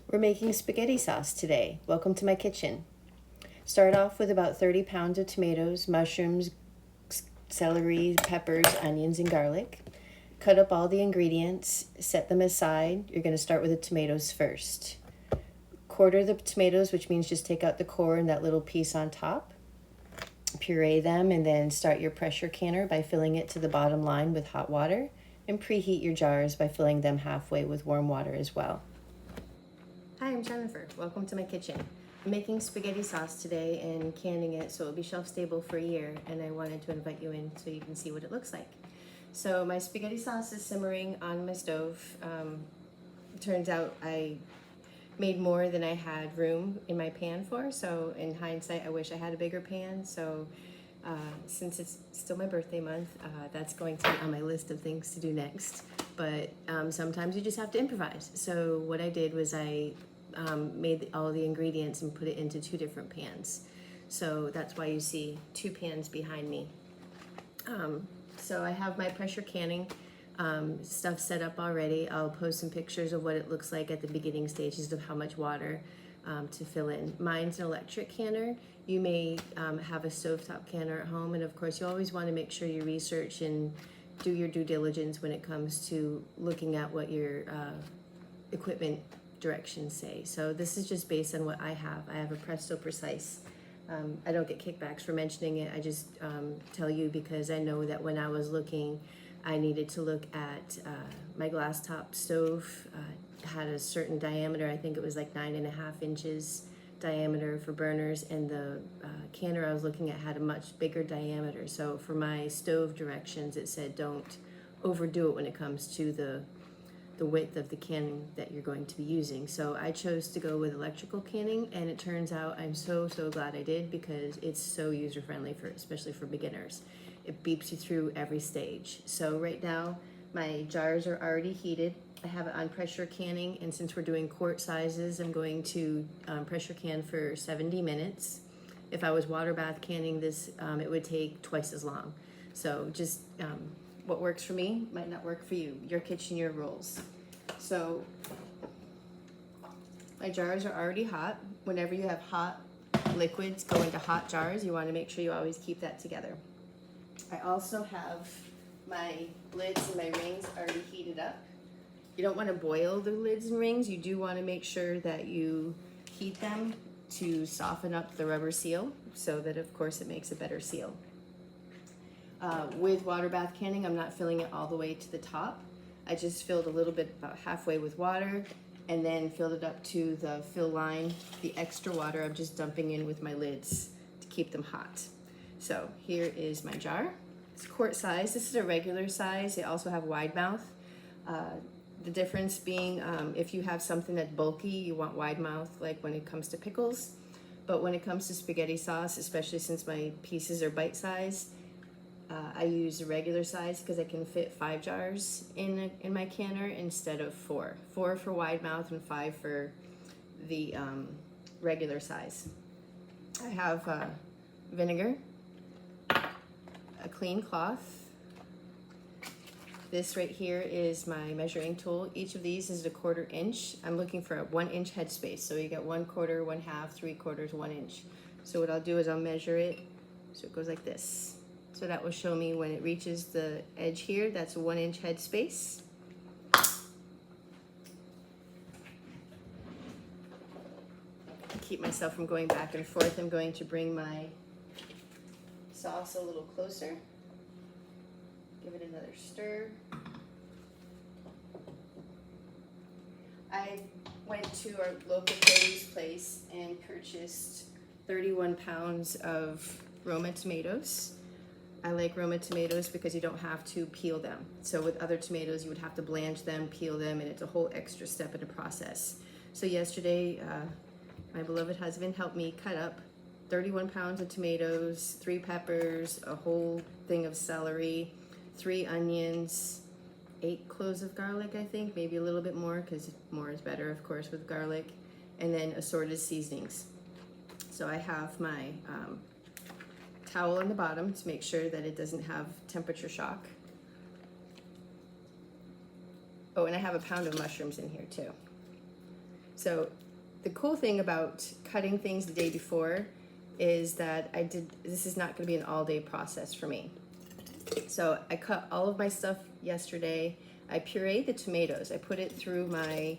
We're making spaghetti sauce today. Welcome to my kitchen. Start off with about 30 pounds of tomatoes, mushrooms, celery, peppers, onions, and garlic. Cut up all the ingredients, set them aside. You're going to start with the tomatoes first. Quarter the tomatoes, which means just take out the core and that little piece on top. Puree them and then start your pressure canner by filling it to the bottom line with hot water, and preheat your jars by filling them halfway with warm water as well. Hi, I'm Jennifer. Welcome to my kitchen. I'm making spaghetti sauce today and canning it so it'll be shelf stable for a year, and I wanted to invite you in so you can see what it looks like. So my spaghetti sauce is simmering on my stove. Turns out I made more than I had room in my pan for, so in hindsight I wish I had a bigger pan. So since it's still my birthday month, that's going to be on my list of things to do next. But sometimes you just have to improvise. So what I did was I made all the ingredients and put it into two different pans. So that's why you see two pans behind me. So I have my pressure canning stuff set up already. I'll post some pictures of what it looks like at the beginning stages of how much water to fill in. Mine's an electric canner. You may have a stovetop canner at home, and of course you always want to make sure you research and do your due diligence when it comes to looking at what your equipment directions say. So this is just based on what I have. I have a Presto Precise. I don't get kickbacks for mentioning it. I just tell you because I know that when I was looking, I needed to look at my glass top stove. Had a certain diameter. I think it was like 9.5 inches diameter for burners, and the canner I was looking at had a much bigger diameter. So for my stove directions, it said don't overdo it when it comes to the width of the canning that you're going to be using. So I chose to go with electrical canning, and it turns out I'm so glad I did, because it's so user friendly for especially for beginners. It beeps you through every stage. So right now my jars are already heated. I have it on pressure canning, and since we're doing quart sizes, I'm going to pressure can for 70 minutes. If I was water bath canning this, it would take twice as long. So just what works for me might not work for you. Your kitchen, your rules. So my jars are already hot. Whenever you have hot liquids go into hot jars, you want to make sure you always keep that together. I also have my lids and my rings already heated up. You don't want to boil the lids and rings. You do want to make sure that you heat them to soften up the rubber seal, so that of course it makes a better seal. With water bath canning, I'm not filling it all the way to the top. I just filled a little bit, about halfway with water, and then filled it up to the fill line. The extra water I'm just dumping in with my lids to keep them hot. So here is my jar. It's quart size. This is a regular size. They also have wide mouth. The difference being if you have something that's bulky, you want wide mouth, like when it comes to pickles. But when it comes to spaghetti sauce, especially since my pieces are bite size, I use a regular size because I can fit 5 jars in my canner instead of 4. 4 for wide mouth and 5 for the regular size. I have vinegar, a clean cloth. This right here is my measuring tool. Each of these is a 1/4 inch. I'm looking for a 1 inch headspace. So you get 1/4, 1/2, 3/4, 1 inch. So what I'll do is I'll measure it. So it goes like this. So that will show me when it reaches the edge here, that's a 1 inch headspace. Keep myself from going back and forth. I'm going to bring my sauce a little closer. Give it another stir. I went to our local produce place and purchased 31 pounds of Roma tomatoes. I like Roma tomatoes because you don't have to peel them. So with other tomatoes, you would have to blanch them, peel them, and it's a whole extra step in the process. So yesterday, my beloved husband helped me cut up 31 pounds of tomatoes, 3 peppers, a whole thing of celery, 3 onions, 8 cloves of garlic, I think, maybe a little bit more, because more is better, of course, with garlic, and then assorted seasonings. So I have my towel on the bottom to make sure that it doesn't have temperature shock. Oh, and I have a pound of mushrooms in here too. So the cool thing about cutting things the day before is that this is not going to be an all-day process for me. So I cut all of my stuff yesterday. I pureed the tomatoes. I put it through my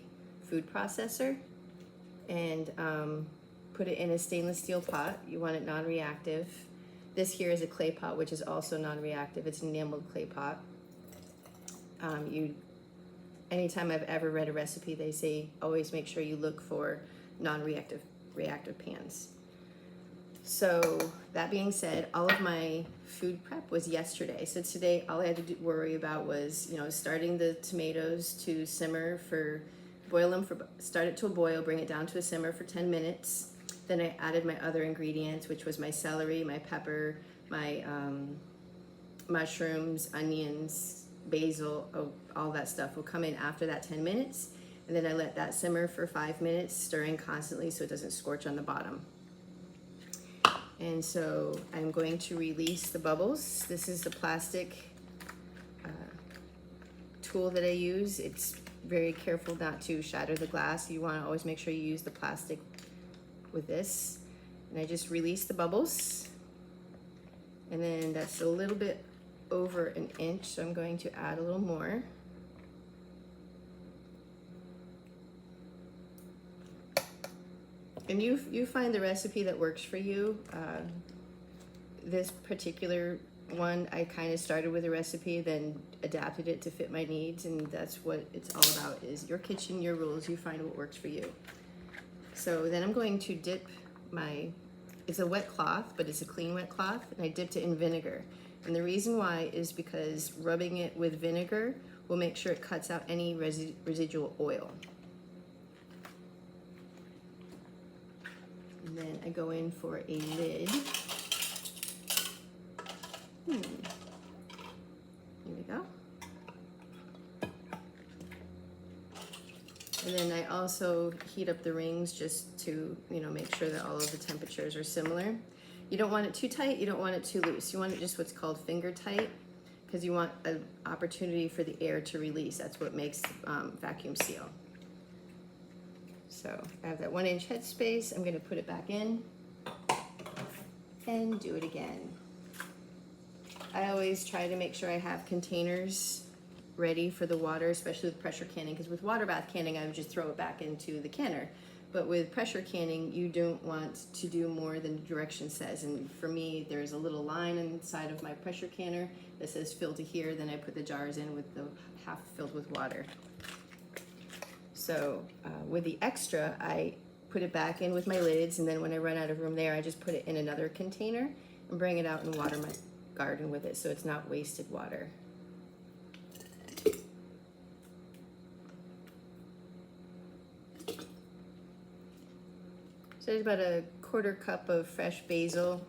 food processor and put it in a stainless steel pot. You want it non-reactive. This here is a clay pot, which is also non-reactive. It's an enameled clay pot. Anytime I've ever read a recipe, they say always make sure you look for non-reactive pans. So that being said, all of my food prep was yesterday. So today, all I had to worry about was, starting the tomatoes to simmer start it to a boil, bring it down to a simmer for 10 minutes. Then I added my other ingredients, which was my celery, my pepper, my mushrooms, onions, basil, all that stuff will come in after that 10 minutes. And then I let that simmer for 5 minutes, stirring constantly so it doesn't scorch on the bottom. And so I'm going to release the bubbles. This is the plastic tool that I use. It's very careful not to shatter the glass. You want to always make sure you use the plastic with this. And I just release the bubbles. And then that's a little bit over an inch, so I'm going to add a little more. And you find the recipe that works for you. This particular one, I kind of started with a recipe, then adapted it to fit my needs, and that's what it's all about, is your kitchen, your rules, you find what works for you. So then I'm going to dip it's a wet cloth, but it's a clean wet cloth, and I dipped it in vinegar. And the reason why is because rubbing it with vinegar will make sure it cuts out any residual oil. And then I go in for a lid. Here we go. And then I also heat up the rings just to, make sure that all of the temperatures are similar. You don't want it too tight, you don't want it too loose. You want it just what's called finger tight, because you want an opportunity for the air to release. That's what makes vacuum seal. So I have that 1 inch headspace. I'm gonna put it back in and do it again. I always try to make sure I have containers ready for the water, especially with pressure canning, because with water bath canning, I would just throw it back into the canner. But with pressure canning, you don't want to do more than the direction says. And for me, there's a little line inside of my pressure canner that says fill to here. Then I put the jars in with the half filled with water. So with the extra, I put it back in with my lids, and then when I run out of room there, I just put it in another container and bring it out and water my garden with it, so it's not wasted water. So there's about a 1/4 cup of fresh basil,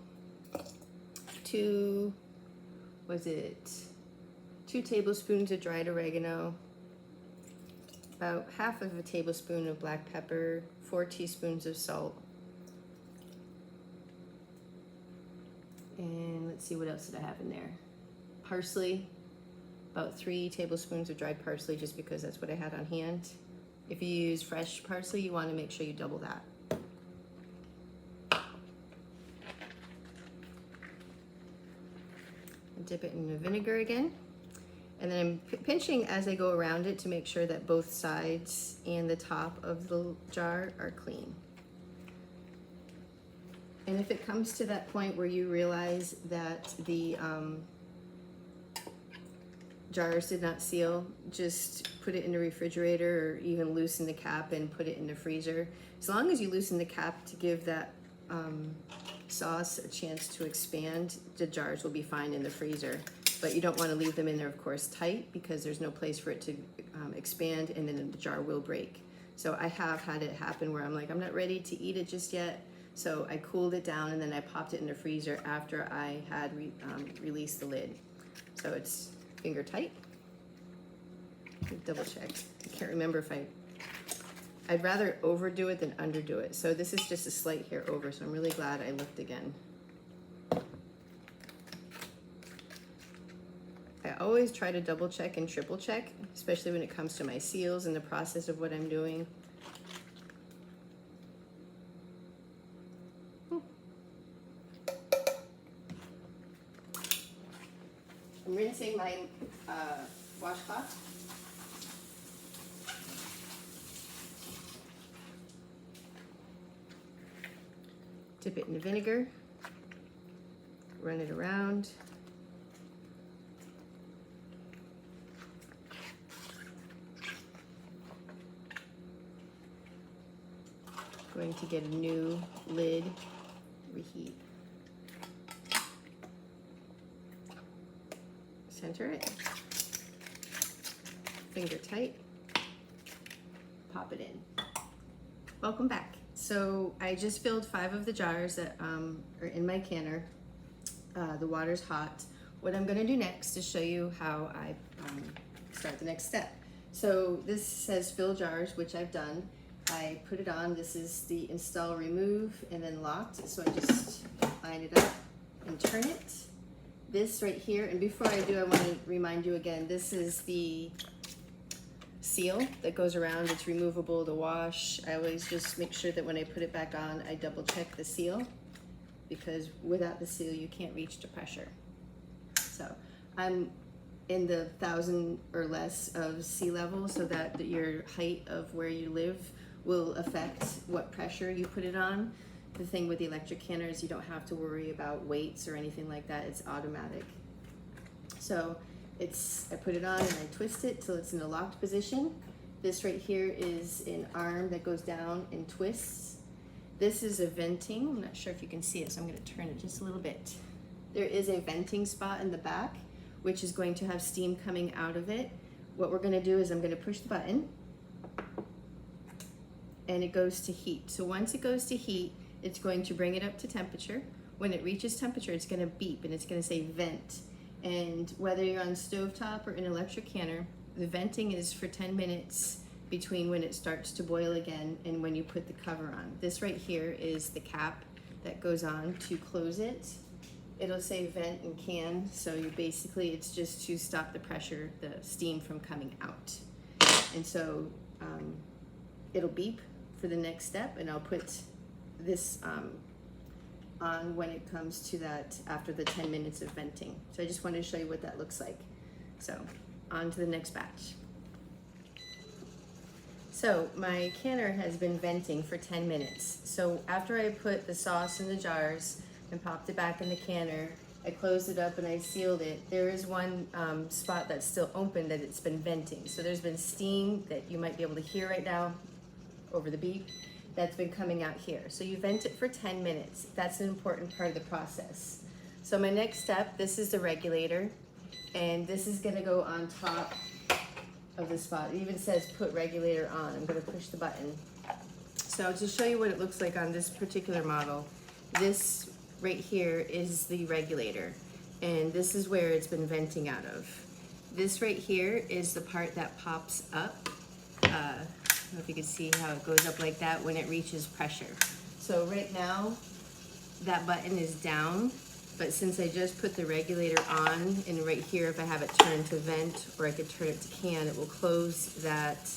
2 tablespoons of dried oregano, about 1/2 tablespoon of black pepper, 4 teaspoons of salt. And let's see, what else did I have in there? Parsley, about 3 tablespoons of dried parsley, just because that's what I had on hand. If you use fresh parsley, you want to make sure you double that. Dip it in the vinegar again. And then I'm pinching as I go around it to make sure that both sides and the top of the jar are clean. And if it comes to that point where you realize that the jars did not seal, just put it in the refrigerator, or even loosen the cap and put it in the freezer. As long as you loosen the cap to give that sauce a chance to expand, the jars will be fine in the freezer. But you don't want to leave them in there, of course, tight, because there's no place for it to expand, and then the jar will break. So I have had it happen where I'm like, I'm not ready to eat it just yet. So I cooled it down, and then I popped it in the freezer after I had released the lid. So it's finger tight. Double check. I can't remember if I'd rather overdo it than underdo it. So this is just a slight hair over, so I'm really glad I looked again. I always try to double check and triple check, especially when it comes to my seals and the process of what I'm doing. rinsing my washcloth. Dip it in the vinegar, run it around. Going to get a new lid, reheat. Center it, finger tight, pop it in. Welcome back. So I just filled 5 of the jars that are in my canner. The water's hot. What I'm gonna do next is show you how I start the next step. So this says fill jars, which I've done. I put it on. This is the install, remove, and then locked. So I just line it up and turn it. This right here, and before I do, I want to remind you again, this is the seal that goes around. It's removable to wash. I always just make sure that when I put it back on, I double check the seal, because without the seal, you can't reach the pressure. So I'm in the 1,000 or less of sea level, so that your height of where you live will affect what pressure you put it on. The thing with the electric canner is you don't have to worry about weights or anything like that. It's automatic. So I put it on and I twist it till it's in a locked position. This right here is an arm that goes down and twists. This is a venting. I'm not sure if you can see it, so I'm going to turn it just a little bit. There is a venting spot in the back, which is going to have steam coming out of it. What we're going to do is I'm going to push the button and it goes to heat. So once it goes to heat, it's going to bring it up to temperature. When it reaches temperature, it's going to beep and it's going to say vent. And whether you're on stovetop or an electric canner, the venting is for 10 minutes between when it starts to boil again and when you put the cover on. This right here is the cap that goes on to close it. It'll say vent and can, so you basically, it's just to stop the pressure, the steam from coming out. And so it'll beep for the next step, and I'll put this on when it comes to that after the 10 minutes of venting. So I just wanted to show you what that looks like. So on to the next batch. So my canner has been venting for 10 minutes. So after I put the sauce in the jars and popped it back in the canner, I closed it up and I sealed it. There is one spot that's still open that it's been venting. So there's been steam that you might be able to hear right now over the beep that's been coming out here. So you vent it for 10 minutes. That's an important part of the process. So my next step, this is the regulator, and this is gonna go on top of the spot. It even says put regulator on. I'm gonna push the button. So to show you what it looks like on this particular model, this right here is the regulator, and this is where it's been venting out of. This right here is the part that pops up. I don't know if you can see how it goes up like that when it reaches pressure. So right now, that button is down, but since I just put the regulator on, and right here, if I have it turned to vent, or I could turn it to can, it will close that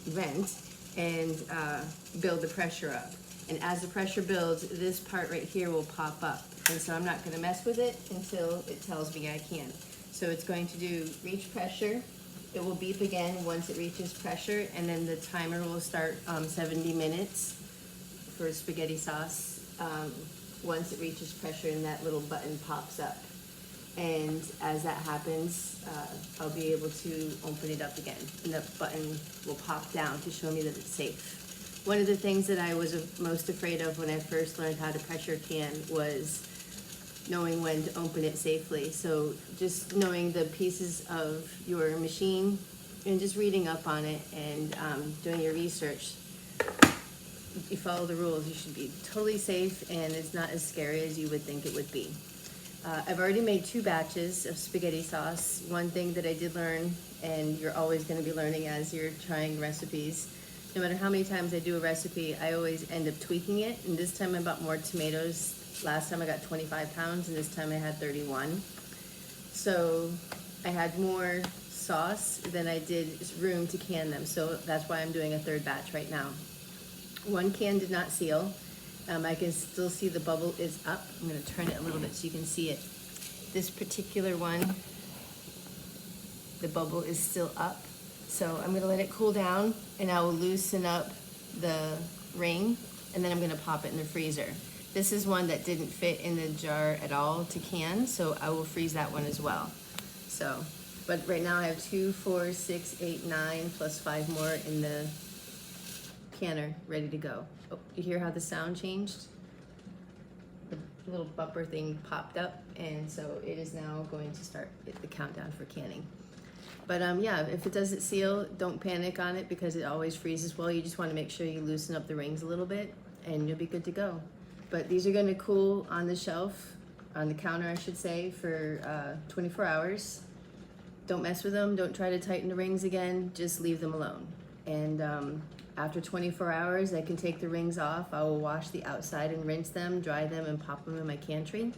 vent and build the pressure up. And as the pressure builds, this part right here will pop up. And so I'm not gonna mess with it until it tells me I can. So it's going to do reach pressure. It will beep again once it reaches pressure, and then the timer will start 70 minutes for spaghetti sauce once it reaches pressure and that little button pops up. And as that happens, I'll be able to open it up again, and the button will pop down to show me that it's safe. One of the things that I was most afraid of when I first learned how to pressure can was knowing when to open it safely. So just knowing the pieces of your machine and just reading up on it and doing your research, if you follow the rules, you should be totally safe, and it's not as scary as you would think it would be. I've already made 2 batches of spaghetti sauce. One thing that I did learn, and you're always going to be learning as you're trying recipes, no matter how many times I do a recipe, I always end up tweaking it. And this time I bought more tomatoes. Last time I got 25 pounds, and this time I had 31. So I had more sauce than I did room to can them. So that's why I'm doing a 3rd batch right now. 1 can did not seal. I can still see the bubble is up. I'm gonna turn it a little bit so you can see it. This particular one, the bubble is still up. So I'm gonna let it cool down and I will loosen up the ring and then I'm gonna pop it in the freezer. This is one that didn't fit in the jar at all to can, so I will freeze that one as well. So, but right now I have 2, 4, 6, 8, 9, plus 5 more in the canner ready to go. Oh, you hear how the sound changed? The little bumper thing popped up, and so it is now going to start the countdown for canning. But yeah, if it doesn't seal, don't panic on it because it always freezes well. You just want to make sure you loosen up the rings a little bit and you'll be good to go. But these are going to cool on the shelf, on the counter I should say, for 24 hours. Don't mess with them, don't try to tighten the rings again, just leave them alone. And after 24 hours, I can take the rings off. I will wash the outside and rinse them, dry them, and pop them in my pantry.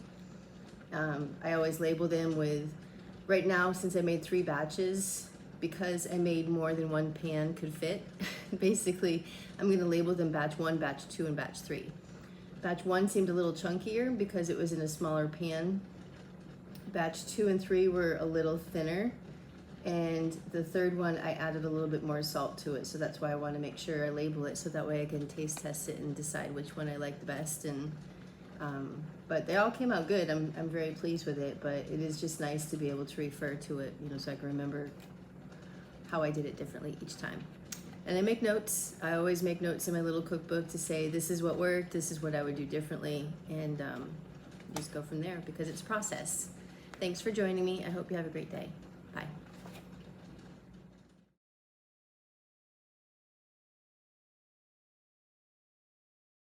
I always label them with, right now, since I made 3 batches, because I made more than one pan could fit, basically, I'm gonna label them batch 1, batch 2, and batch 3. Batch 1 seemed a little chunkier because it was in a smaller pan. Batch 2 and 3 were a little thinner. And the third one, I added a little bit more salt to it, so that's why I want to make sure I label it so that way I can taste test it and decide which one I like the best. And but they all came out good. I'm very pleased with it, but it is just nice to be able to refer to it, you know, so I can remember how I did it differently each time. And I make notes. I always make notes in my little cookbook to say this is what worked, this is what I would do differently, and just go from there because it's a process. Thanks for joining me. I hope you have a great day. Bye.